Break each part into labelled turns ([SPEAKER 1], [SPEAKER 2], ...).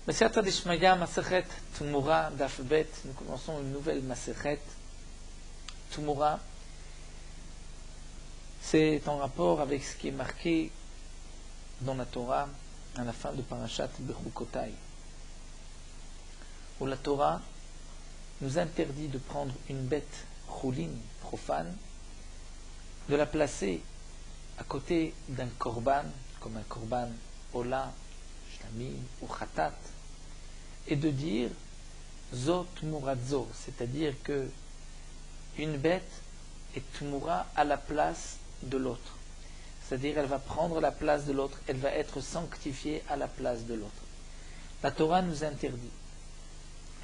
[SPEAKER 1] B'Siyata Dishmaya Masechet Tumura Daf Bet, nous commençons une nouvelle Masechet Tumura. C'est en rapport avec ce qui est marqué dans la Torah à la fin de Parashat Bechukotai, où la Torah nous interdit de prendre une bête choulin, profane, de la placer à côté d'un korban, comme un korban ola, shlamim ou khatat, et de dire zot muradzo, c'est-à-dire que une bête est tumura à la place de l'autre. C'est-à-dire elle va prendre la place de l'autre, elle va être sanctifiée à la place de l'autre. La Torah nous interdit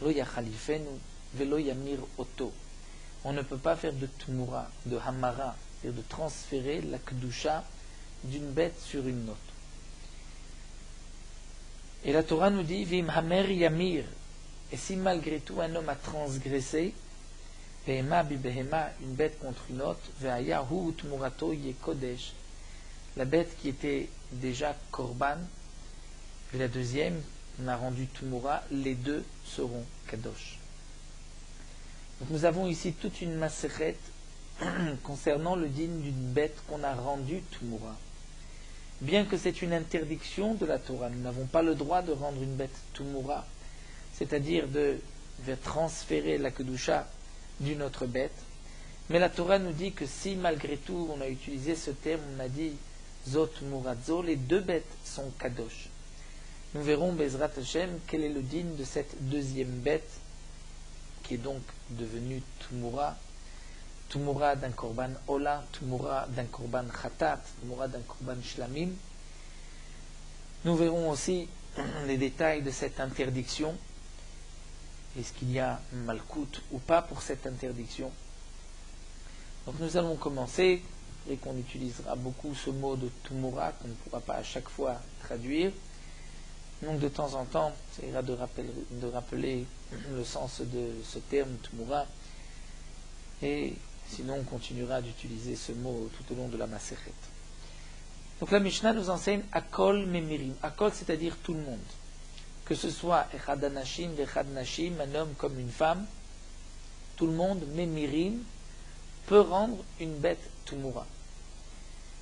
[SPEAKER 1] lo yachalifenu velo yamir oto. On ne peut pas faire de tumura, de hamara, c'est-à-dire de transférer la kedusha d'une bête sur une autre. Et la Torah nous dit vim hamer yamir. Et si malgré tout un homme a transgressé, behema bi behema, une bête contre une autre, ve'ayahu tmurato yekodesh, la bête qui était déjà korban, et la deuxième on a rendu tumura, les deux seront kadosh. Donc nous avons ici toute une maseret concernant le din d'une bête qu'on a rendue tumura. Bien que c'est une interdiction de la Torah, nous n'avons pas le droit de rendre une bête tumura, c'est-à-dire de transférer la kedusha d'une autre bête. Mais la Torah nous dit que si malgré tout on a utilisé ce terme, on a dit zot muradzo, les deux bêtes sont kadosh. Nous verrons Bezrat Hashem quel est le din de cette deuxième bête qui est donc devenue tumura. Tumura d'un korban ola, tumura d'un korban khatat, tumura d'un korban shlamim. Nous verrons aussi les détails de cette interdiction. Est-ce qu'il y a malkout ou pas pour cette interdiction? Donc nous allons commencer, et qu'on utilisera beaucoup ce mot de tumura, qu'on ne pourra pas à chaque fois traduire. Donc de temps en temps, ça ira de rappeler le sens de ce terme tumura. Et sinon, on continuera d'utiliser ce mot tout au long de la Masechet. Donc la Mishnah nous enseigne Akol Memirim. Akol, c'est-à-dire tout le monde. Que ce soit Echad Anashim, Echad Nashim, un homme comme une femme, tout le monde, Memirim, peut rendre une bête tumura.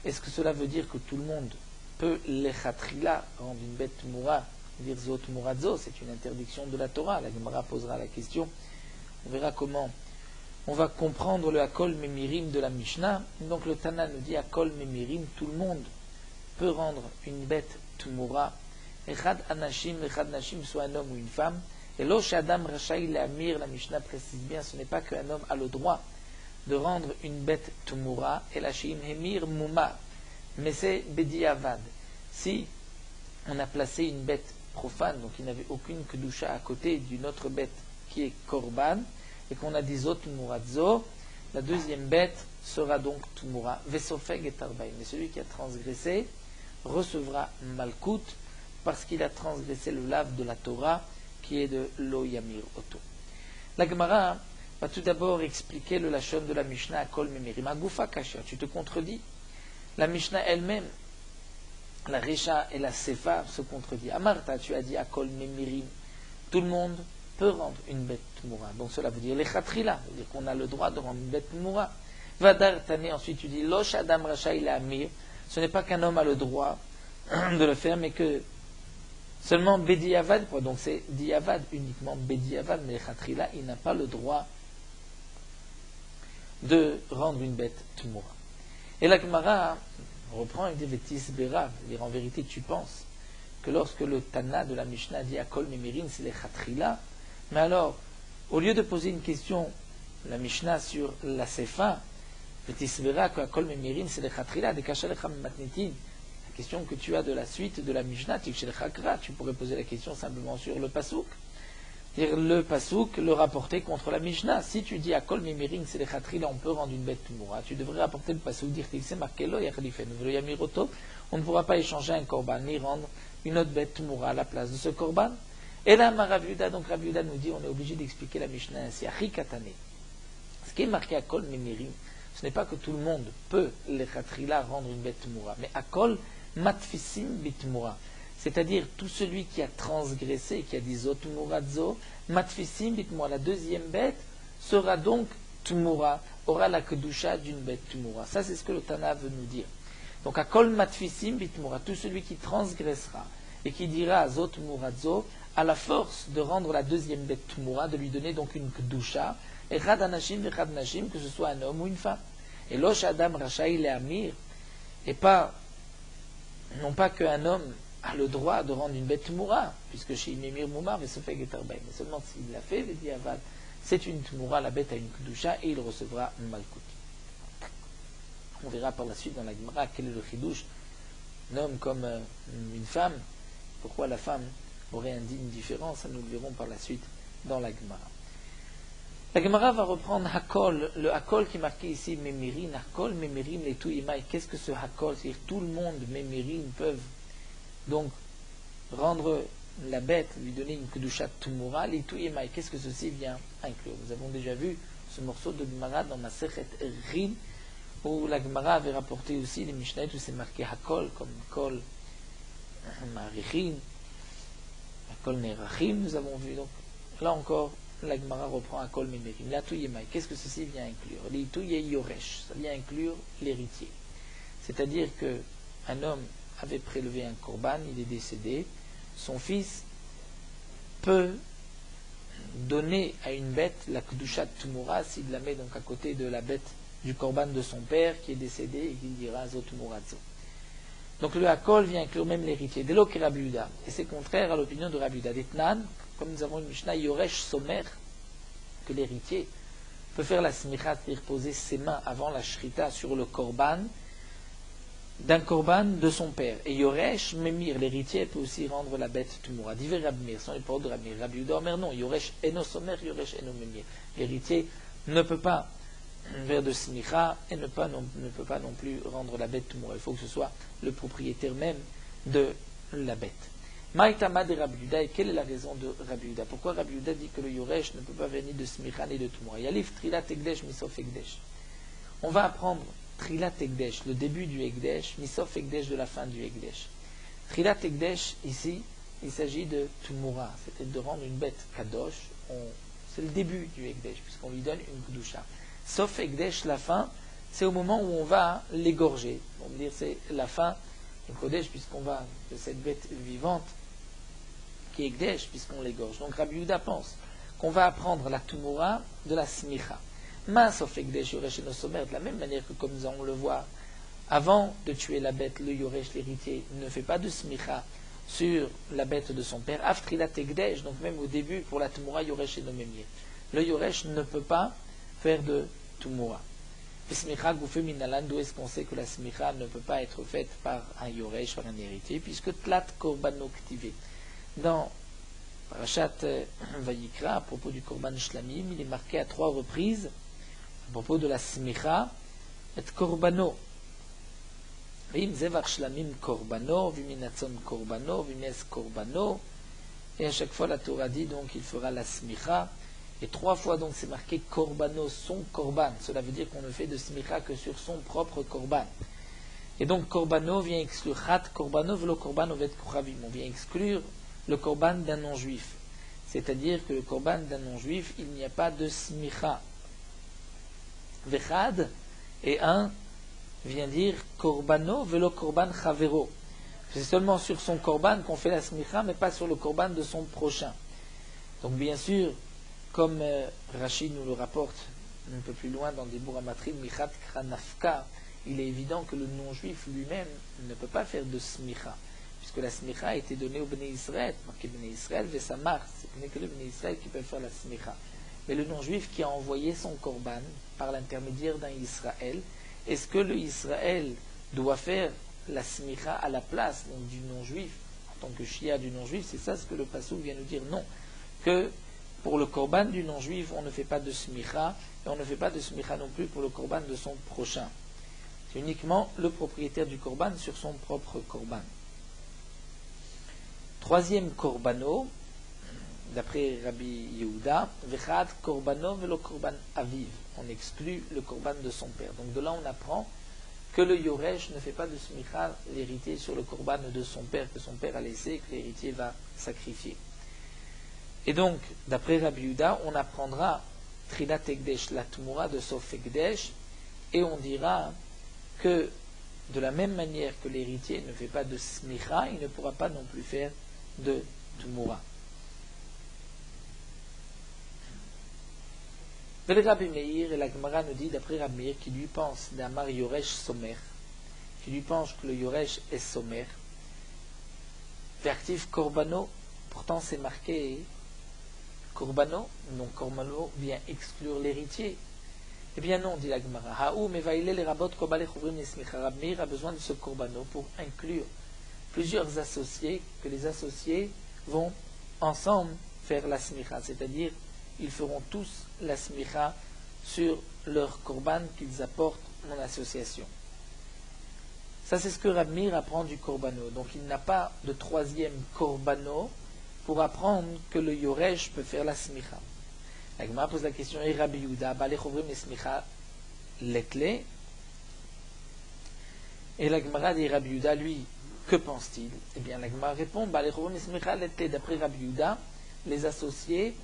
[SPEAKER 1] Est-ce que cela veut dire que tout le monde peut Lechatrila rendre une bête tumura, dire Zot Muradzo, c'est une interdiction de la Torah? La Gemara posera la question. On verra comment on va comprendre le Akol Memirim de la Mishnah. Donc le Tana nous dit Akol Memirim, tout le monde peut rendre une bête tumura. Echad Anashim, Echad Nashim, soit un homme ou une femme. Et lo Shadam Rashai Le'amir, la Mishnah précise bien, ce n'est pas qu'un homme a le droit de rendre une bête tumura, et la Shim Hemir Muma, mais c'est Bediavad. Si on a placé une bête profane, donc il n'avait aucune kedusha à côté d'une autre bête qui est korban, et qu'on a dit zot muradzo, la deuxième bête sera donc tumura, vesofeg et tarbaïm. Mais celui qui a transgressé recevra malkout, parce qu'il a transgressé le lave de la Torah, qui est de lo yamir oto. La Gemara va tout d'abord expliquer le lachon de la Mishnah Akol Memirim. Agufa kasha, tu te contredis. La Mishnah elle-même, la Recha et la Sefa se contredisent. Amarta, tu as dit Akol Memirim. Tout le monde peut rendre une bête tumura. Donc cela veut dire les chatrila, ça veut dire qu'on a le droit de rendre une bête tumura. Vadar Tane, ensuite tu dis Losh Adam Racha il Amir. Ce n'est pas qu'un homme a le droit de le faire, mais que seulement Bediavad, donc c'est Diavad uniquement Bediavad, mais les chatrila, il n'a pas le droit de rendre une bête tumura. Et la Gemara reprend et dit Vetis Berav, en vérité tu penses que lorsque le Tana de la Mishnah dit Akol Memirim, c'est les chatrila, mais alors, au lieu de poser une question, la Mishnah sur la Sefa, Vetis Berav, que Akol Memirim, c'est les chatrila, des Kachalecham Matnitin, la question que tu as de la suite de la Mishnah, tu pourrais poser la question simplement sur le Pasuk. Dire le Pasuk, le rapporter contre la Mishnah. Si tu dis Akol Memirim, c'est les chatrila, on peut rendre une bête tumura, tu devrais rapporter le Pasuk, dire c'est marqué lo yachlifen, velo yamir oto, on ne pourra pas échanger un korban, ni rendre une autre bête tumura à la place de ce korban. Et là, Rav Yehuda, donc Rav Yehuda nous dit, on est obligé d'expliquer la Mishnah ainsi, Achikatane. Ce qui est marqué Akol Memirim, ce n'est pas que tout le monde peut, les chatrila, rendre une bête tumura, mais Akol Matfisim Bitmura. c'est-à-dire tout celui qui a transgressé, qui a dit Zot Muradzo, Matfisim Bitmoura, la deuxième bête, sera donc Tumura, aura la Kedusha d'une bête Tumura. Ça, c'est ce que le Tana veut nous dire. Donc, à Kol Matfisim Bitmoura, tout celui qui transgressera et qui dira Zot Muradzo, à la force de rendre la deuxième bête Tumura, de lui donner donc une Kedusha, et Rad Anashim, Rad Nashim, que ce soit un homme ou une femme. Et Losh Adam Rachaï le Amir, et pas, non pas qu'un homme a le droit de rendre une bête Tmoura, puisque chez Imemir Moumar, mais seulement s'il l'a fait, c'est une Tmoura, la bête a une Kedusha, et il recevra un Malkout. On verra par la suite dans la Gemara quel est le Chidouche, un homme comme une femme, pourquoi la femme aurait une différence, ça nous le verrons par la suite dans la Gemara. La Gemara va reprendre Hakol, le Hakol qui est marqué ici, Memirin, Hakol, Memirin, les Touyimaï. Qu'est-ce que ce Hakol? C'est-à-dire tout le monde, Memirin, peuvent donc rendre la bête, lui donner une Kedusha Tumura, les Touyimaï. Qu'est-ce que ceci vient inclure? Nous avons déjà vu ce morceau de Gemara dans Masechet Rin, où la Gemara avait rapporté aussi les Mishnayot où c'est marqué Hakol, comme Kol Marichin, Hakol Nerachim, nous avons vu. Donc là encore, la Gemara reprend à Kol Memerim. La Touyemaï, qu'est-ce que ceci vient inclure? Les Touyei Yoresh, ça vient inclure l'héritier. C'est-à-dire qu'un homme avait prélevé un korban, il est décédé, son fils peut donner à une bête la Kedusha Tumura s'il la met donc à côté de la bête du korban de son père qui est décédé et qu'il dira Zot Muradzo. Donc le Hakol vient inclure même l'héritier. Dès que Rabbi Yehuda, et c'est contraire à l'opinion de Rabbi Yehuda. D'Etnan, comme nous avons une Mishnah Yoresh Somer, que l'héritier peut faire la smicha, c'est-à-dire poser ses mains avant la shrita sur le korban d'un korban de son père. Et Yoresh Memir, l'héritier, peut aussi rendre la bête Tumura. Diver Rabbi Meir, sont les paroles de Rabbi Meir. Rabbi Yehuda Omer non, Yoresh Eno Somer, Yoresh Eno Memir. L'héritier ne peut pas faire de smicha et ne peut pas non plus rendre la bête Tumura. Il faut que ce soit le propriétaire même de la bête. Maïtama de Rabbi Yehuda, et quelle est la raison de Rabbi Yehuda? Pourquoi Rabbi Yehuda dit que le Yoresh ne peut pas venir de Smicha ni de Tumura? Yalif Trilat Egdesh, Misof Egdesh. On va apprendre Trilat Egdesh, le début du Egdesh, Misof Egdesh, de la fin du Egdesh. Trilat Egdesh, ici, il s'agit de Tumura, c'est-à-dire de rendre une bête Kadosh. C'est le début du Egdesh, puisqu'on lui donne une Kedusha. Sauf Egdesh, la fin, c'est au moment où on va l'égorger. On va dire c'est la fin du Kodesh, puisqu'on va de cette bête vivante qui est Egdesh, puisqu'on l'égorge. Donc Rabbi Yehuda pense qu'on va apprendre la Tumura de la Smicha. Ma sauf Egdesh, Yoresh et Nosomer, de la même manière que comme nous allons le voir, avant de tuer la bête, le Yoresh, l'héritier, ne fait pas de Smicha sur la bête de son père. Aftrilat Egdesh, donc même au début, pour la Tumura, Yoresh et Nomemir. Le Yoresh ne peut pas faire de Tumura. Smicha Goufé Minalan, d'où est-ce qu'on sait que la Smicha ne peut pas être faite par un Yoresh, par un héritier, puisque Tlat Korbano Ktive. Dans Parashat Vayikra, à propos du Korban Shlamim, il est marqué à 3 reprises, à propos de la Smicha, et Korbano. Vim Zevar Shlamim Korbano, Viminatzon Korbano, Vimes Korbano, et à chaque fois la Torah dit donc il fera la Smicha, et 3 fois donc c'est marqué Korbano, son Korban. Cela veut dire qu'on ne fait de Smicha que sur son propre Korban. Et donc Korbano vient exclure Chat Korbano, Velo Korban Ovet Kouchavim. On vient exclure le Korban d'un non-juif. C'est-à-dire que le Korban d'un non-juif, il n'y a pas de Smicha. Vechad, et un vient dire Korbano, Velo Korban Chavero. C'est seulement sur son Korban qu'on fait la Smicha, mais pas sur le Korban de son prochain. Donc bien sûr, comme Rachid nous le rapporte un peu plus loin dans des Bouramatrim, Michat Kranafka, il est évident que le non-juif lui-même ne peut pas faire de Smicha, puisque la Smicha a été donnée au Bnei Israël, marqué Bnei Israël, Vesamar, ce n'est que le Bnei Israël qui peut faire la Smicha. Mais le non-juif qui a envoyé son Korban par l'intermédiaire d'un Israël, est-ce que le Israël doit faire la Smicha à la place donc, du non-juif, en tant que Shia du non-juif? C'est ça ce que le Passouk vient nous dire. Non, que pour le Korban du non-juif, on ne fait pas de Smicha, et on ne fait pas de Smicha non plus pour le Korban de son prochain. C'est uniquement le propriétaire du Korban sur son propre Korban. Troisième Korbano, d'après Rabbi Yehuda, Vechad Korbano velo Korban Aviv. On exclut le Korban de son père. Donc de là on apprend que le Yoresh ne fait pas de smicha l'héritier sur le korban de son père, que son père a laissé et que l'héritier va sacrifier. Et donc, d'après Rabbi Yehuda, on apprendra Trilat Ekdesh, la Tumura de Sof Ekdesh, et on dira que de la même manière que l'héritier ne fait pas de smicha, il ne pourra pas non plus faire de Tumura. Le Rabbi Meir, et la Gemara nous dit, d'après Rabbi Meir, qui lui pense d'Amar Yoresh Somer, qui lui pense que le Yoresh est Somer, Vertif Korbano, pourtant c'est marqué Korbano, donc Korbano vient exclure l'héritier. Eh bien non, dit la Gemara. Haou mevaïle les rabot kobale chouvrim nesmicha. Rabbi Meir a besoin de ce Korbano pour inclure plusieurs associés, que les associés vont ensemble faire la smicha, c'est-à-dire ils feront tous la smicha sur leur korban qu'ils apportent en association. Ça, c'est ce que Rabbi Meir apprend du korbano. Donc, il n'a pas de troisième korbano pour apprendre que le yoresh peut faire la smicha. La Gemara pose la question, et Rabbi Yehuda, balechobrim et smicha letle. Et la Gemara dit, Rabbi Yehuda, lui, que pense-t-il? Eh bien, la Gemara répond, balechobrim et smicha letle. D'après Rabbi Yehuda, les associés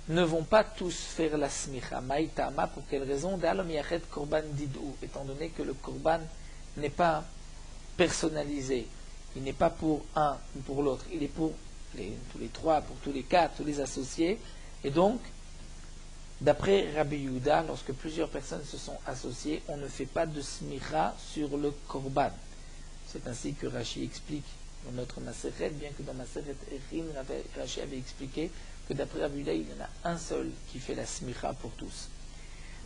[SPEAKER 1] ne vont pas tous faire la smicha. Maïtama, pour quelle raison? D'alom yachet korban didou, étant donné que le korban n'est pas personnalisé. Il n'est pas pour un ou pour l'autre. Il est pour tous les trois, pour tous les quatre, tous les associés. Et donc, d'après Rabbi Yehuda, lorsque plusieurs personnes se sont associées, on ne fait pas de smicha sur le korban. C'est ainsi que Rashi explique dans notre Maseret, bien que dans Maseret Echin, Rashi avait expliqué que d'après Rabbi Yehuda, il y en a un seul qui fait la smicha pour tous.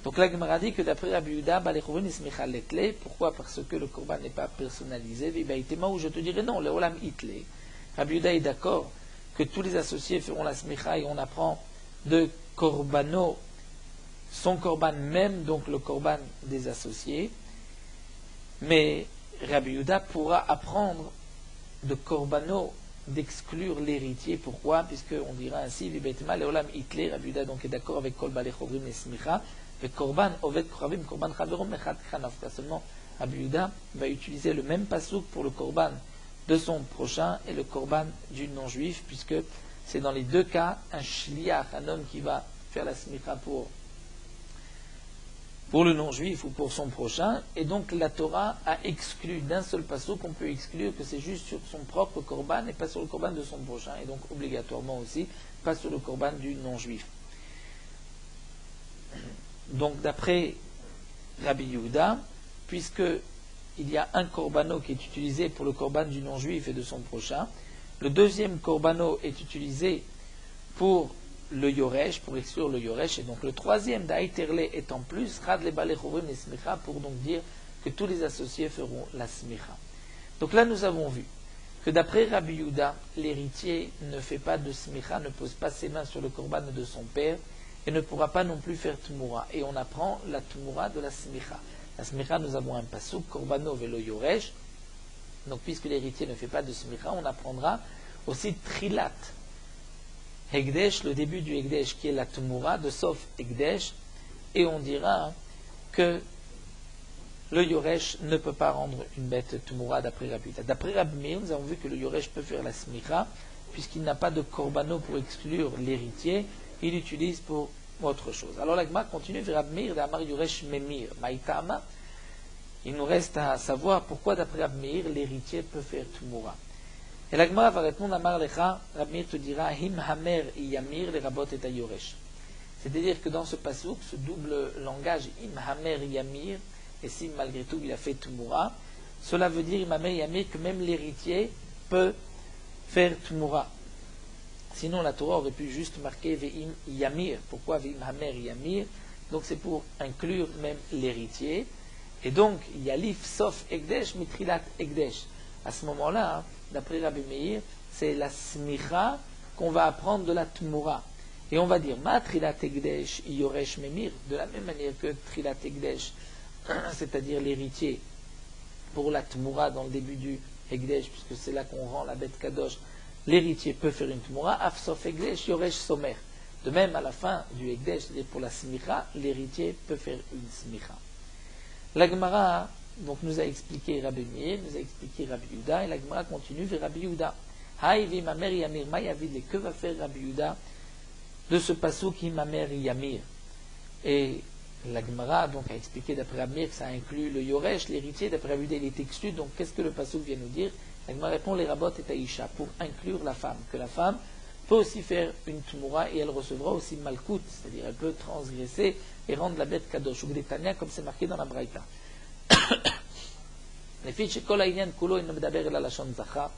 [SPEAKER 1] Donc la Gemara dit que d'après Rabbi Yehuda, balechuvin smicha letle. Pourquoi? Parce que le korban n'est pas personnalisé. Vibaïtema, où je te dirais non, le olam itle. Rabbi Yehuda est d'accord que tous les associés feront la smicha et on apprend de korbano, son korban même, donc le korban des associés. Mais Rabbi Yehuda pourra apprendre de korbano d'exclure l'héritier. Pourquoi? Puisqu'on dira ainsi, Vibaïtema, le olam itle. Rabbi Yehuda donc est d'accord avec kol balechuvin smicha. Le korban, oved kravim, korban chaverom, mechat khanaf. Seulement, Rabbi Yehuda va utiliser le même pasouk pour le korban de son prochain et le korban du non-juif, puisque c'est dans les deux cas un shliach, un homme qui va faire la smicha pour le non-juif ou pour son prochain. Et donc la Torah a exclu d'un seul pasouk, on peut exclure que c'est juste sur son propre korban et pas sur le korban de son prochain. Et donc obligatoirement aussi, pas sur le korban du non-juif. Donc d'après Rabbi Yehuda, puisque il y a un korbano qui est utilisé pour le korban du non-juif et de son prochain, le deuxième korbano est utilisé pour le yoresh, pour exclure le yoresh, et donc le troisième d'Aïterle est en plus, Rad le balechuvrim et smicha, pour donc dire que tous les associés feront la smicha. Donc là nous avons vu que d'après Rabbi Yehuda, l'héritier ne fait pas de smicha, ne pose pas ses mains sur le korban de son père, et ne pourra pas non plus faire Tumura. Et on apprend la Tumura de la Smicha. La Smicha, nous avons un pasouk, Korbano velo Yoresh. Donc, puisque l'héritier ne fait pas de Smicha, on apprendra aussi Trilat Ekdesh, le début du Ekdesh, qui est la Tumura de Sof Ekdesh. Et on dira que le Yoresh ne peut pas rendre une bête Tumura d'après Rabbi Yehuda. D'après Rabbi Meir, nous avons vu que le Yoresh peut faire la Smicha, puisqu'il n'a pas de Korbano pour exclure l'héritier. Il utilise pour autre chose. Alors la Gemara continue vers Rabbi Meir d'Amar Yoresh Memir Maïtama. Il nous reste à savoir pourquoi d'après Rabbi Meir l'héritier peut faire Tumura. Et la Gemara va répondre Amar Lecha, Rabbi Meir te dira Him Hamer Yamir les rabot et Yoresh. C'est-à-dire que dans ce pasouk, ce double langage Him Hamer Yamir, et si malgré tout il a fait Tumura, cela veut dire Him Hamer Yamir que même l'héritier peut faire Tumura. Sinon, la Torah aurait pu juste marquer Ve'im Yamir. Pourquoi Ve'im Hamer Yamir? Donc, c'est pour inclure même l'héritier. Et donc, Yalif Sof Ekdesh Mitrilat Ekdesh. À ce moment-là, d'après Rabbi Meir, c'est la Smicha qu'on va apprendre de la Tumura. Et on va dire Ma Trilat Ekdesh Yoresh Memir, de la même manière que Trilat Ekdesh, c'est-à-dire l'héritier, pour la Tumura dans le début du Ekdesh, puisque c'est là qu'on rend la bête Kadosh. L'héritier peut faire une Tumura, Afsof Ekdesh, Yoresh Somer. De même, à la fin du Ekdesh, c'est-à-dire pour la Smicha, l'héritier peut faire une Smicha. La Gemara donc nous a expliqué Rabbi Meir, nous a expliqué Rabbi Yehuda, et la Gemara continue vers Rabbi Yehuda. Haïvi ma mère Yamir, Mayavid, que va faire Rabbi Yehuda de ce passouk qui ma mère Yamir? Et la Gemara donc a expliqué d'après Rabbi Meir que ça inclut le Yoresh, l'héritier, d'après Rabbi Yehuda il est exclu, donc qu'est-ce que le passouk vient nous dire? La Gemara répond les rabot et Aïcha, pour inclure la femme, que la femme peut aussi faire une tmoura et elle recevra aussi malkout, c'est-à-dire elle peut transgresser et rendre la bête kadosh, ou Gdetania, comme c'est marqué dans la Braïta. Les filles chez Kolaïnian Kulo et Nebdaber la Lachon Zachar,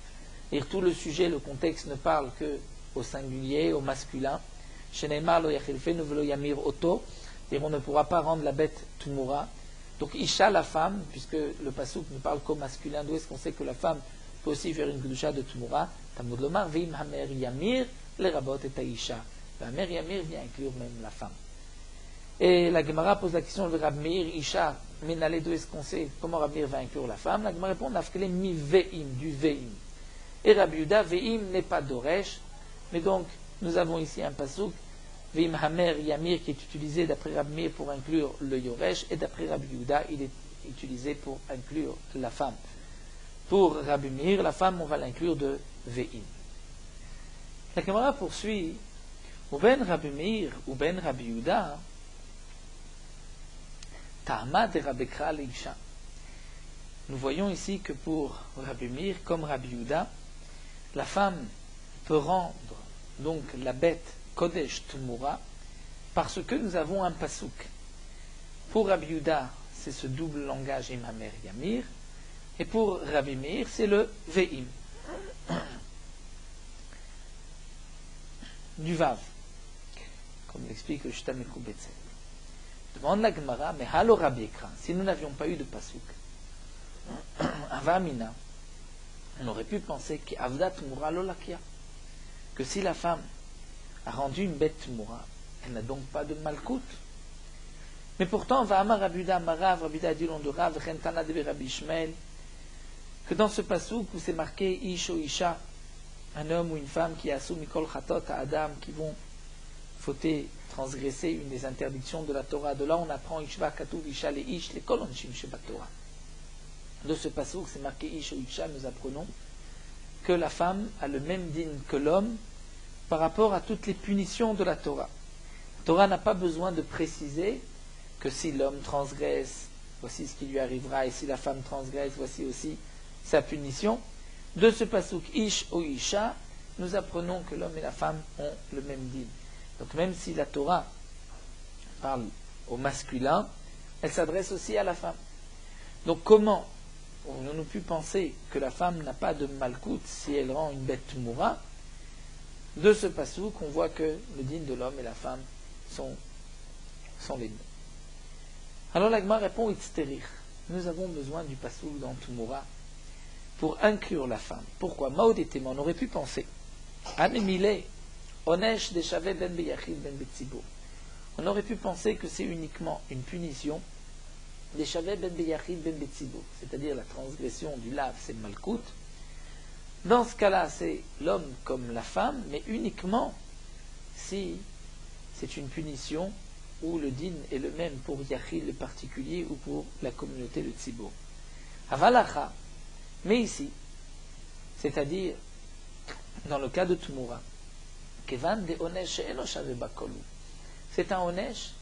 [SPEAKER 1] et tout le sujet, le contexte ne parle que au singulier, au masculin. Chez Neymar lo yachilfe velo yamir oto, et on ne pourra pas rendre la bête tmoura. Donc Isha, la femme, puisque le pasouk ne parle qu'au masculin, d'où est-ce qu'on sait que la femme peut aussi faire une kedusha de tmoura? Tamud lomar veim hamer yamir les rabot et Aïcha. La mère Yamir vient inclure même la femme. Et la Gemara pose la question de Rabbi Meir, Isha, Menale, d'où est-ce qu'on sait comment Rabbi Meir va inclure la femme? La Gemara répond, Nafkele mi veim, du veim. Et Rabbi Yehuda, veim n'est pas d'oresh, mais donc nous avons ici un pasouk, veim hamer Yamir, qui est utilisé d'après Rabbi Meir pour inclure le yoresh, et d'après Rabbi Yehuda, il est utilisé pour inclure la femme. Pour Rabbi Meir, la femme, on va l'inclure de veim. La Gemara poursuit, ou ben Rabbi Meir, ou ben Rabbi Yehuda, Ta'ama de Rabbi Kra l'Isha. Nous voyons ici que pour Rabbi Meir, comme Rabbi Yehuda, la femme peut rendre donc la bête Kodesh Tumura parce que nous avons un pasouk. Pour Rabbi Yehuda, c'est ce double langage Imamer Yamir, et pour Rabbi Meir, c'est le Ve'im. Du Vav, comme l'explique le Shtamekou Betzel. Demande la Gemara, mais halo Rabbi Ekra, si nous n'avions pas eu de pasouk, Avamina, on aurait pu penser qu'Avdat Moura Lolakia, que si la femme a rendu une bête Moura, elle n'a donc pas de malkout. Mais pourtant, Va'amar Rabuda Marav, Rabuda dit l'on de Rav, Rentana de Rabbi Ishmael, que dans ce pasouk où c'est marqué Ish ou Isha, un homme ou une femme qui a soumis Mikol Chatot à Adam, qui vont fauter, transgresser une des interdictions de la Torah. De là, on apprend Ishva Katuv Isha le Ish le Kol Onshim Sheba Torah. De ce pasouk, c'est marqué Ish ou Isha, nous apprenons que la femme a le même dîne que l'homme par rapport à toutes les punitions de la Torah. La Torah n'a pas besoin de préciser que si l'homme transgresse, voici ce qui lui arrivera, et si la femme transgresse, voici aussi sa punition. De ce pasouk Ish ou Isha, nous apprenons que l'homme et la femme ont le même dîne. Donc même si la Torah parle au masculin, elle s'adresse aussi à la femme. Donc comment aurions-nous pu penser que la femme n'a pas de malkout si elle rend une bête moura? De ce pasouk, on voit que le dîne de l'homme et la femme sont les mêmes. Alors l'Agma répond Itzterich. Nous avons besoin du pasouk dans Tumura pour inclure la femme. Pourquoi? Maodétéma, on aurait pu penser Anemile Onesh Deshavé Ben Beyachid Ben Betsibo. On aurait pu penser que c'est uniquement une punition Deshavé Ben Beyachid Ben Betsibo, c'est-à-dire la transgression du lave, c'est Malkout. Dans ce cas-là, c'est l'homme comme la femme, mais uniquement si c'est une punition où le din est le même pour Yachid le particulier ou pour la communauté le Tzibo. Avalacha, mais ici, c'est-à-dire dans le cas de Tumura, Kevan de Onesh Eno Shave Bakolu. C'est un Onesh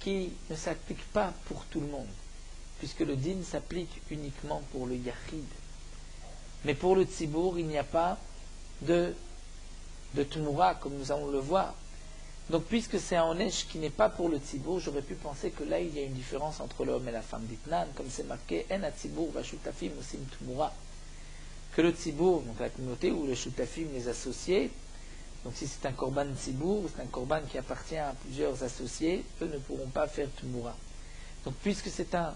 [SPEAKER 1] qui ne s'applique pas pour tout le monde, puisque le din s'applique uniquement pour le Yachid. Mais pour le Tzibour, il n'y a pas de Tumura, comme nous allons le voir. Donc, puisque c'est un Onesh qui n'est pas pour le Tzibour, j'aurais pu penser que là, il y a une différence entre l'homme et la femme d'Itnan, comme c'est marqué En Tzibour va Shutafim Osim Tumura. Que le Tzibour, donc la communauté, ou le Shutafim, les associés, donc si c'est un korban Tzibour, c'est un korban qui appartient à plusieurs associés, eux ne pourront pas faire Tumura. Donc, puisque c'est un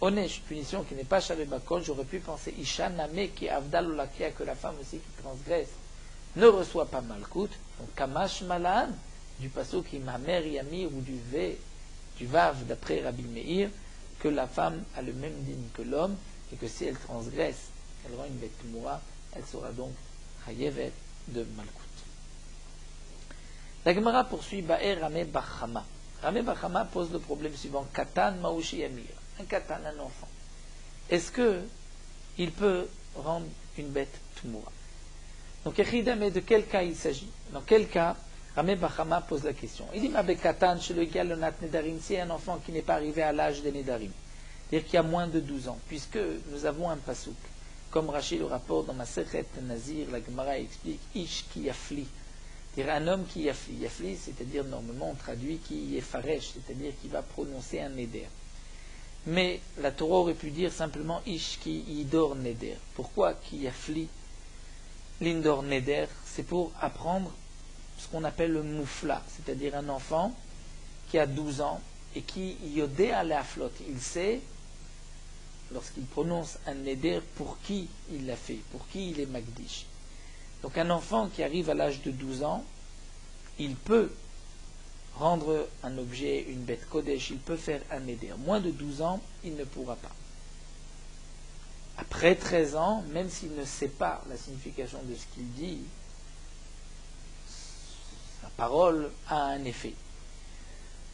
[SPEAKER 1] Onesh, punition qui n'est pas Shaveh Bakol, j'aurais pu penser Isha Name qui Avdal Olakia, que la femme aussi qui transgresse ne reçoit pas Malkout. Donc Kamash Malan, du pasuk Imamer Yamir ou du Vav d'après Rabbi Meir, que la femme a le même dîme que l'homme et que si elle transgresse, elle rend une bête moura, elle sera donc Chayevet de Malkout. La Gemara poursuit Ba'er Rameh Bachama. Rameh Bachama pose le problème suivant Katan Maouchi Yamir. Un katan, un enfant. est-ce qu'il peut rendre une bête Tmoura? Donc, mais de quel cas il s'agit? Dans quel cas Ramé Bachama pose la question. Il dit, Mabekatan, chez le Galonat Nedarim, c'est un enfant qui n'est pas arrivé à l'âge des Nedarim, c'est-à-dire qui a moins de 12 ans, puisque nous avons un pasouk. Comme Rachid le rapporte dans ma Sechet Nazir, la Gemara explique, Ish ki yafli, c'est-à-dire un homme qui yafli. Yafli, c'est-à-dire normalement on traduit qui est faresh, c'est-à-dire qui va prononcer un neder. Mais la Torah aurait pu dire simplement Ish ki yidor neder. Pourquoi ki yafli l'indor neder? C'est pour apprendre ce qu'on appelle le moufla, c'est-à-dire un enfant qui a 12 ans et qui yodé à la flotte. Il sait, lorsqu'il prononce un neder, pour qui il l'a fait, pour qui il est magdish. Donc un enfant qui arrive à l'âge de 12 ans, il peut rendre un objet, une bête kodesh, il peut faire un neder. Moins de 12 ans, il ne pourra pas. Après 13 ans, même s'il ne sait pas la signification de ce qu'il dit, sa parole a un effet.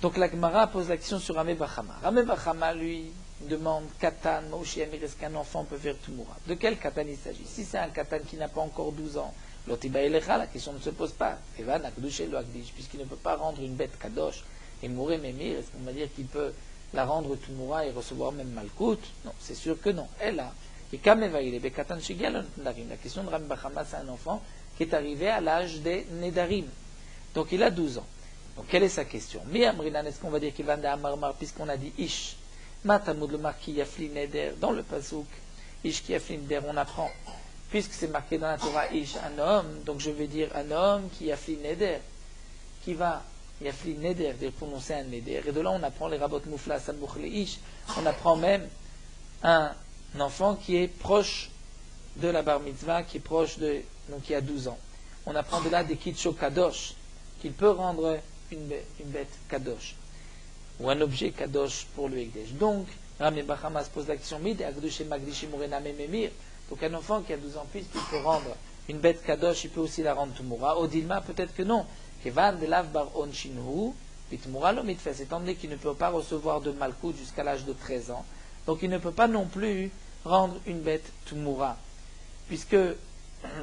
[SPEAKER 1] Donc la Gemara pose l'action sur Ramé Bachama. Ramé Bachama, lui, demande Katan, Moshe Amir, est-ce qu'un enfant peut faire Tumura? De quel Katan il s'agit? Si c'est un Katan qui n'a pas encore 12 ans, Lotiba Elecha, la question ne se pose pas. Evan Akdouche lo Akdish, puisqu'il ne peut pas rendre une bête Kadosh et mourir Memir, est-ce qu'on va dire qu'il peut la rendre Tumura et recevoir même Malkout? Non, c'est sûr que non. Elle a. Et Kameva il est Katan Shigal Nedarim. La question de Ramé Bachama, c'est un enfant qui est arrivé à l'âge des Nedarim. Donc il a 12 ans. Donc quelle est sa question? Mais Amrinan, est-ce qu'on va dire qu'il va d'Amarmar, puisqu'on a dit Ish, Matamud le marquis Yafli Neder, dans le Pasouk, Ish qui Yafli Neder, on apprend, puisque c'est marqué dans la Torah Ish, un homme, donc je vais dire un homme qui Yafli Neder, qui va Yafli Neder, dire prononcer un Neder, et de là on apprend les Rabot Moufla, Sabouch le Ish, on apprend même un enfant qui est proche de la Bar Mitzvah, qui est proche de, donc qui a 12 ans. On apprend de là des Kitcho Kadosh, qu'il peut rendre une bête kadosh, ou un objet kadosh pour le Ekdesh. Donc, Ramé Bachama se pose la question, donc un enfant qui a 12 ans, puisqu'il peut rendre une bête kadosh, il peut aussi la rendre Tumura. Odilma, peut-être que non. Étant donné qu'il ne peut pas recevoir de Malkout jusqu'à l'âge de 13 ans, donc il ne peut pas non plus rendre une bête Tumura, puisque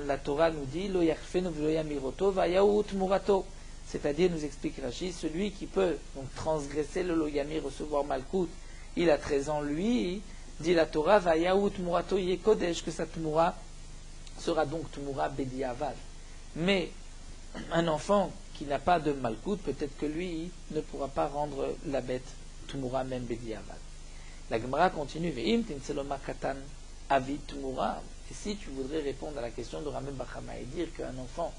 [SPEAKER 1] la Torah nous dit, Lo yarfenu v'lo yamiroto va'yahu Tumurato. C'est-à-dire, nous explique Rachid, celui qui peut donc transgresser le loyami, recevoir Malkout, il a 13 ans, lui, dit la Torah, va yaout murato yekodesh, que sa Tumura sera donc Tumura bediavad. Mais un enfant qui n'a pas de Malkout, peut-être que lui ne pourra pas rendre la bête Tumura même bediavad. La Gemara continue, ve'im tinseloma katan avi Tumura. Et si tu voudrais répondre à la question de Ramé Bachama et dire qu'un enfant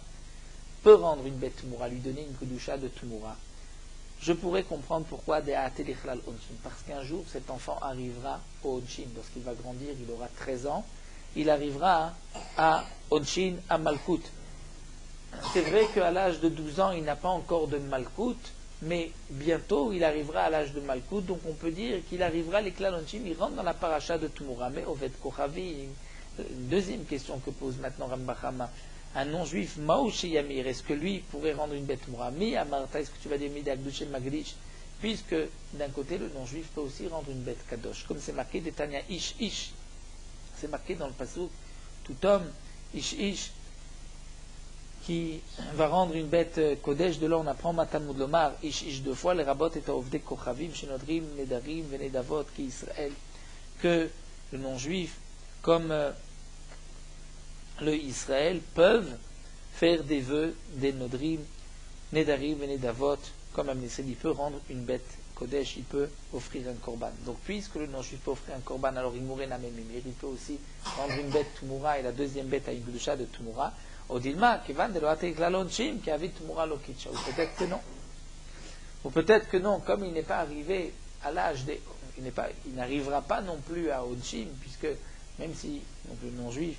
[SPEAKER 1] peut rendre une bête Tumura, lui donner une Kedusha de Tumura, je pourrais comprendre pourquoi parce qu'un jour cet enfant arrivera au Onshin, lorsqu'il va grandir, il aura 13 ans, il arrivera à Onshin, à Malkout. C'est vrai qu'à l'âge de 12 ans, il n'a pas encore de Malkout, mais bientôt il arrivera à l'âge de Malkout, donc on peut dire qu'il arrivera à l'Eklal Onshin, il rentre dans la paracha de Tumura. Mais Oved Kochavi, une deuxième question que pose maintenant Rambachama, un non-juif, Maouchi Yamir, est-ce que lui pourrait rendre une bête Mourami? Amarta, est-ce que tu vas dire Midagduche Magdish? Puisque d'un côté, le non-juif peut aussi rendre une bête Kadosh. Comme c'est marqué Detania Ish Ish. C'est marqué dans le Passouk, tout homme, Ish Ish, qui va rendre une bête Kodesh. De là, on apprend Matamud Lomar, Ish Ish 2 fois, les rabot et Ovde Kochavim, Shenodrim, Nedarim, Venedavot, qui Israël, que le non-juif, comme le Israël, peuvent faire des vœux, des nodrim, nedarim et nedavot, comme Amnesel, il peut rendre une bête kodesh, il peut offrir un korban. Donc puisque le non-juif peut offrir un korban, alors il mourrait na memimir, il peut aussi rendre une bête tumura, et la deuxième bête a une gdusha de tumura. Odilma, kevan de loatek lalonchim, qui avait tumura lokitcha. Ou peut-être que non. Ou peut-être que non, comme il n'est pas arrivé à l'âge des... Il n'arrivera pas non plus à Onchim, puisque même si donc, le non-juif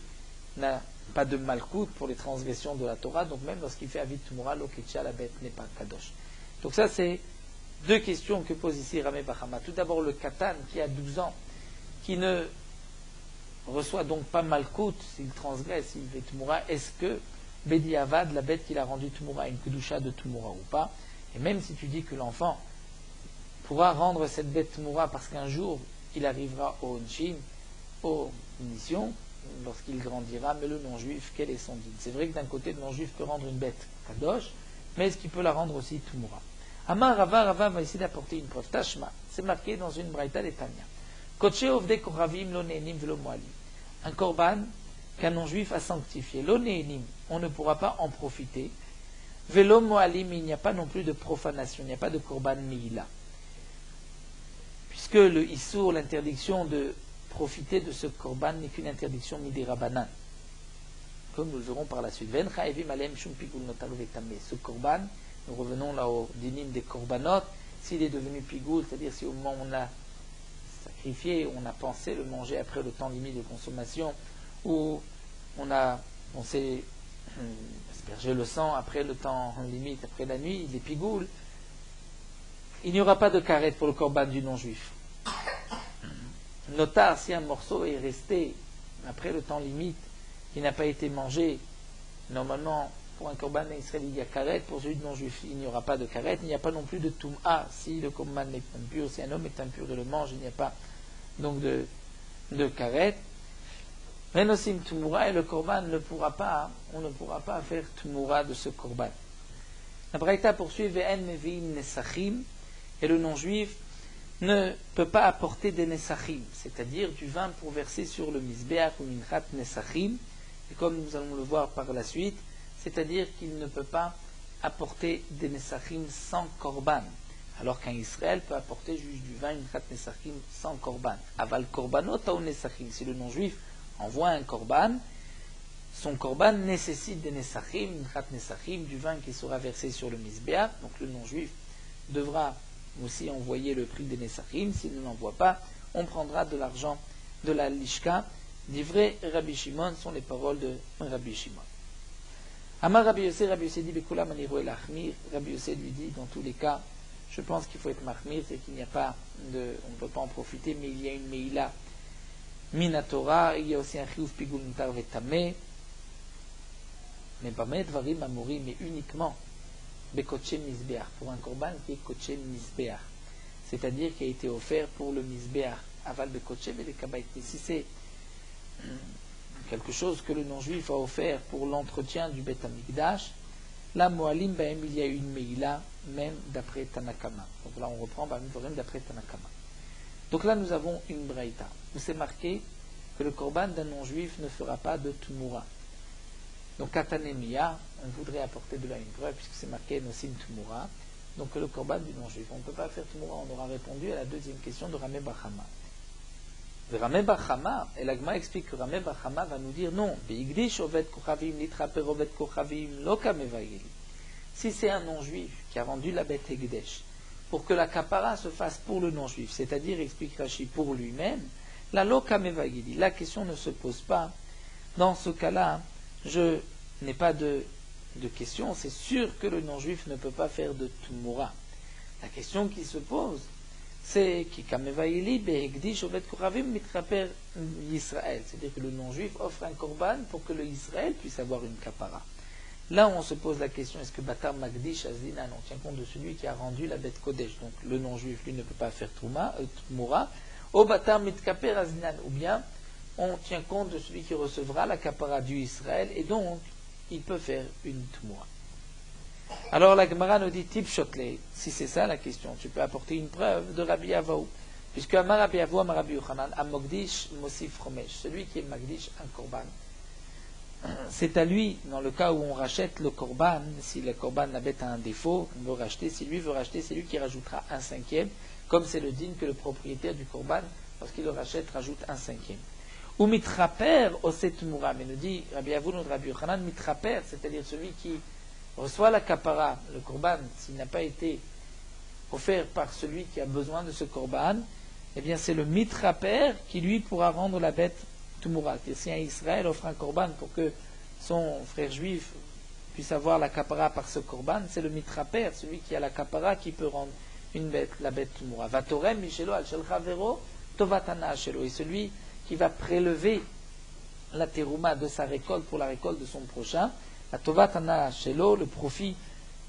[SPEAKER 1] n'a pas de malkout pour les transgressions de la Torah, donc même lorsqu'il fait Avid Tumura, l'Okitcha, la bête n'est pas Kadosh. Donc ça, c'est deux questions que pose ici Ramé Bachama. Tout d'abord, le Katan, qui a 12 ans, qui ne reçoit donc pas malkout s'il transgresse, s'il fait Tumura, est-ce que Bedi Avad, la bête qu'il a rendue Tumura, a une Kedusha de Tumura ou pas? Et même si tu dis que l'enfant pourra rendre cette bête Tumura parce qu'un jour, il arrivera au Onshin, aux punitions lorsqu'il grandira, mais le non-juif, quel est son dîme? C'est vrai que d'un côté, le non-juif peut rendre une bête kadosh, mais est-ce qu'il peut la rendre aussi Tmoura? Amar Rava va essayer d'apporter une preuve. Tashma, c'est marqué dans une braïta des Tanya. Koche ovde koravim lo ne'enim velo moalim. Un korban qu'un non-juif a sanctifié. Lo ne'enim, on ne pourra pas en profiter. Velo moalim, il n'y a pas non plus de profanation, il n'y a pas de korban mi'ila. Puisque le issour, l'interdiction de profiter de ce korban n'est qu'une interdiction midé rabanan. Comme nous le verrons par la suite. Ven cha'evim alem shum pigul notar vetameh. Ce korban, nous revenons là au dinim des korbanot, s'il est devenu pigoul, c'est-à-dire si au moment où on l'a sacrifié, on a pensé le manger après le temps limite de consommation, ou on s'est aspergé le sang après le temps limite, après la nuit, il est pigoul, il n'y aura pas de karet pour le korban du non-juif. Notar, si un morceau est resté après le temps limite, qui n'a pas été mangé, normalement, pour un korban israélien, il y a karet, pour celui de non-juif, il n'y aura pas de karet, il n'y a pas non plus de tum'a, si le korban est impur, si un homme est impur et le mange, il n'y a pas donc de karet. Renosim tumura, et le korban ne pourra pas, on ne pourra pas faire tumura de ce korban. La braïta poursuit, ve'en mevi'im nesachim, et le non-juif ne peut pas apporter des nesachim, c'est-à-dire du vin pour verser sur le misbeach ou minchat nesachim, et comme nous allons le voir par la suite, c'est-à-dire qu'il ne peut pas apporter des nesachim sans korban, alors qu'un Israël peut apporter juste du vin, minchat nesachim sans korban. Aval korbanot ou nesachim, si le non-juif envoie un korban, son korban nécessite des nesachim, minchat nesachim, du vin qui sera versé sur le misbeach, donc le non-juif devra aussi envoyer le prix des nesachim. S'il ne l'envoie pas, on prendra de l'argent de la lishka. D'ivrei Rabbi Shimon sont les paroles de Rabbi Shimon. Amar Rabbi Yossé dit Bekulam aniru el achmir. Rabbi Yossé lui dit, dans tous les cas, je pense qu'il faut être mahmir, c'est qu'il n'y a pas on ne peut pas en profiter, mais il y a une meila minatora, il y a aussi un chiyuv pigul mutar vetameh, mais pas mettre varim amorim, mais uniquement Bekoche Misbeach, pour un korban qui est Koche Misbeach, c'est-à-dire qui a été offert pour le Misbeach, aval Bekoche et le Kabayt. Si c'est quelque chose que le non-juif a offert pour l'entretien du Beth Amikdash, là, Moalim Bahem, il y a une Meila, même d'après Tanakama. Donc là, on reprend Bahem d'après Tanakama. Donc là, nous avons une Braïta, où c'est marqué que le korban d'un non-juif ne fera pas de Tumura. Donc, Katanemia, on voudrait apporter de là une preuve, puisque c'est marqué Nosim Tumura, donc le korban du non-juif. On ne peut pas faire Tumura, on aura répondu à la deuxième question de Rameh Bachama. Rameh Bachama, et l'Agma explique que Rameh Bachama va nous dire non, Beigdish Oved Kochavim, Litraper Oved Kochavim, Loka Mevayeli. Si c'est un non-juif qui a rendu la bête Egdesh, pour que la kapara se fasse pour le non-juif, c'est-à-dire, explique Rashi, pour lui-même, la Loka Mevayeli, la question ne se pose pas. Dans ce cas-là, je n'ai pas de question, c'est sûr que le non-juif ne peut pas faire de Tumura. La question qui se pose, c'est c'est-à-dire que le non-juif offre un korban pour que le Israël puisse avoir une kapara. Là, on se pose la question, est-ce que Batar Magdish Azdinan, on tient compte de celui qui a rendu la bête Kodesh, donc le non-juif, lui, ne peut pas faire Tumura, ou Batar Mitkaper Azdinan, ou bien on tient compte de celui qui recevra la kapara du Israël, et donc il peut faire une Tumura. Alors la Gemara nous dit Tip Shotley, si c'est ça la question, tu peux apporter une preuve de Rabbi Avaou, puisque Amar Rabbi Avaou, Amar Rabbi Yochanan, Amogdish Mosif Romesh, celui qui est Magdish un korban, c'est à lui, dans le cas où on rachète le korban, si le korban la bête a un défaut, on veut racheter, si lui veut racheter, c'est lui qui rajoutera un cinquième, comme c'est le din que le propriétaire du korban, lorsqu'il le rachète, rajoute un cinquième. Ou mitraper oset tumura, mais nous dit Rabbi Avou, notre Rabbi Yochanan, mitraper, c'est-à-dire celui qui reçoit la kapara, le korban, s'il n'a pas été offert par celui qui a besoin de ce korban, eh bien c'est le mitraper qui lui pourra rendre la bête tumura. C'est-à-dire si un Israël offre un korban pour que son frère juif puisse avoir la kapara par ce korban, c'est le mitraper, celui qui a la kapara, qui peut rendre la bête tumura. Vatorem michelo al shel chavero tovatana shelo, et celui qui va prélever la terouma de sa récolte pour la récolte de son prochain, la tovatana shelo, le profit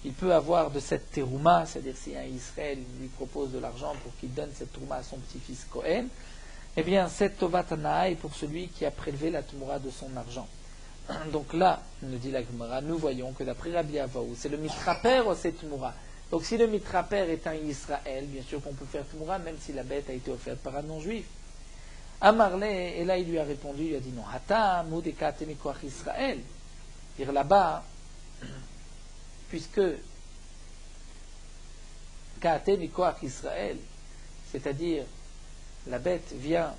[SPEAKER 1] qu'il peut avoir de cette terouma, c'est-à-dire si un Israël lui propose de l'argent pour qu'il donne cette terouma à son petit-fils Cohen, eh bien, cette Tovat Hana'a est pour celui qui a prélevé la Tmoura de son argent. Donc là, nous dit la Gemara, nous voyons que d'après Rabbi Avaou, c'est le mitraper ou c'est Tmoura. Donc si le mitraper est un Israël, bien sûr qu'on peut faire Tmoura, même si la bête a été offerte par un non-juif. Amarle, et là il lui a répondu, il a dit non, Hata moudekate mikoach Israël. Dire là-bas, puisque Kate mikoach Israël, c'est-à-dire la bête vient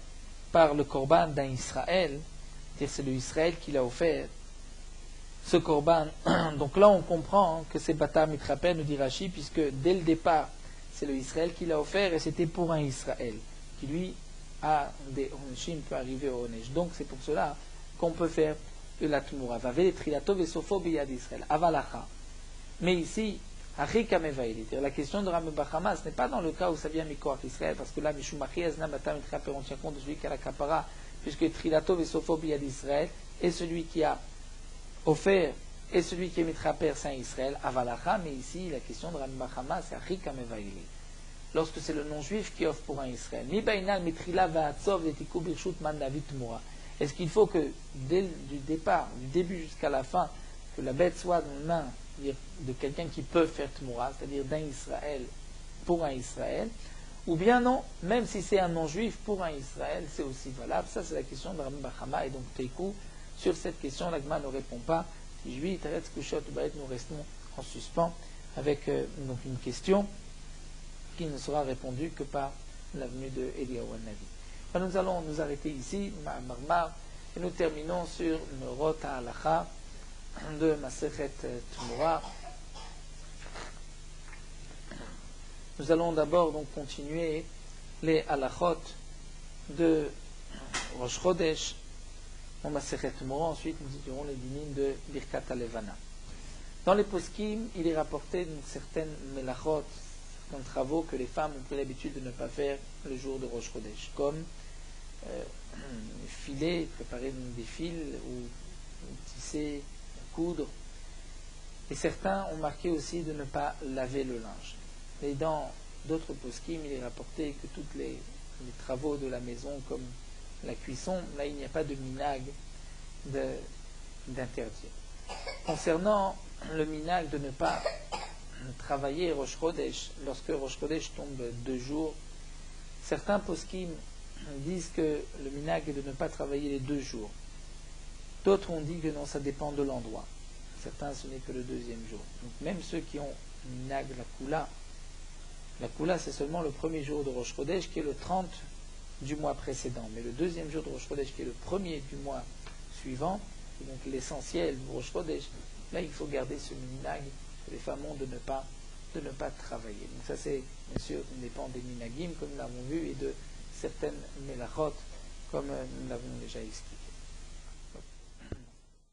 [SPEAKER 1] par le korban d'un Israël, c'est le Israël qui l'a offert, ce korban. Donc là on comprend que c'est Batar Mitraper, nous dit Rashi, puisque dès le départ c'est le Israël qui l'a offert et c'était pour un Israël qui lui a des Oneshim, peut arriver au Onesh. Donc c'est pour cela qu'on peut faire la Tmoura. Vavel trilato vesofo biyad Israël avalacha. Mais ici la question de Rami Bachama, ce n'est pas dans le cas où ça vient Mikoach Israël, parce que là, Mishumachi Ezna Batar Mitraper, on tient compte de celui qui a la kapara, puisque Trilato Vesofo Biyad Israël, et celui qui a offert, et celui qui est Mitraper, c'est un Israël, Avalacha, mais ici, la question de Rami Bachama, c'est Achika Mevaili. Lorsque c'est le non-juif qui offre pour un Israël. Mi Bainal Mitrila Vaatzov Letiku Birshut Man David Tmoura. Est-ce qu'il faut que, dès du départ, du début jusqu'à la fin, que la bête soit dans les mains de quelqu'un qui peut faire Tmoura, c'est-à-dire d'un Israël pour un Israël, ou bien non, même si c'est un non-juif pour un Israël, c'est aussi valable. Ça, c'est la question de Rami Bachama, et donc Teikou, sur cette question, l'Agma ne répond pas. Si je lui, Teretz Kushot, nous restons en suspens avec donc une question qui ne sera répondue que par l'avenue de Eliyahu Navi. Nous allons nous arrêter ici, Marmar, et nous terminons sur Norot HaHalacha de Masechet Tmoura. Nous allons d'abord donc continuer les halachot de Rosh Chodesh en Masechet Tmoura. Ensuite, nous étudierons les dynim de Birkat HaLevana. Dans les poskim, il est rapporté d'une certaine melachot, certains travaux que les femmes ont pris l'habitude de ne pas faire le jour de Rosh Chodesh, comme filer, préparer des fils ou tisser, coudre. Et certains ont marqué aussi de ne pas laver le linge. Et dans d'autres poskim, il est rapporté que tous les travaux de la maison, comme la cuisson, là il n'y a pas de minag d'interdire. Concernant le minag de ne pas travailler Rosh Chodesh, lorsque Rosh Chodesh tombe 2 jours, certains poskim disent que le minag est de ne pas travailler les 2 jours. D'autres ont dit que non, ça dépend de l'endroit. Certains, ce n'est que le 2e jour. Donc même ceux qui ont minag la Kula, c'est seulement le 1er jour de Rosh Chodesh, qui est le 30 du mois précédent. Mais le 2e jour de Rosh Chodesh, qui est le 1er du mois suivant, et donc l'essentiel du Rosh Chodesh, là il faut garder ce minag que les femmes ont de ne pas travailler. Donc ça c'est, bien sûr, dépend des minagim, comme nous l'avons vu, et de certaines melachot, comme nous l'avons déjà expliqué.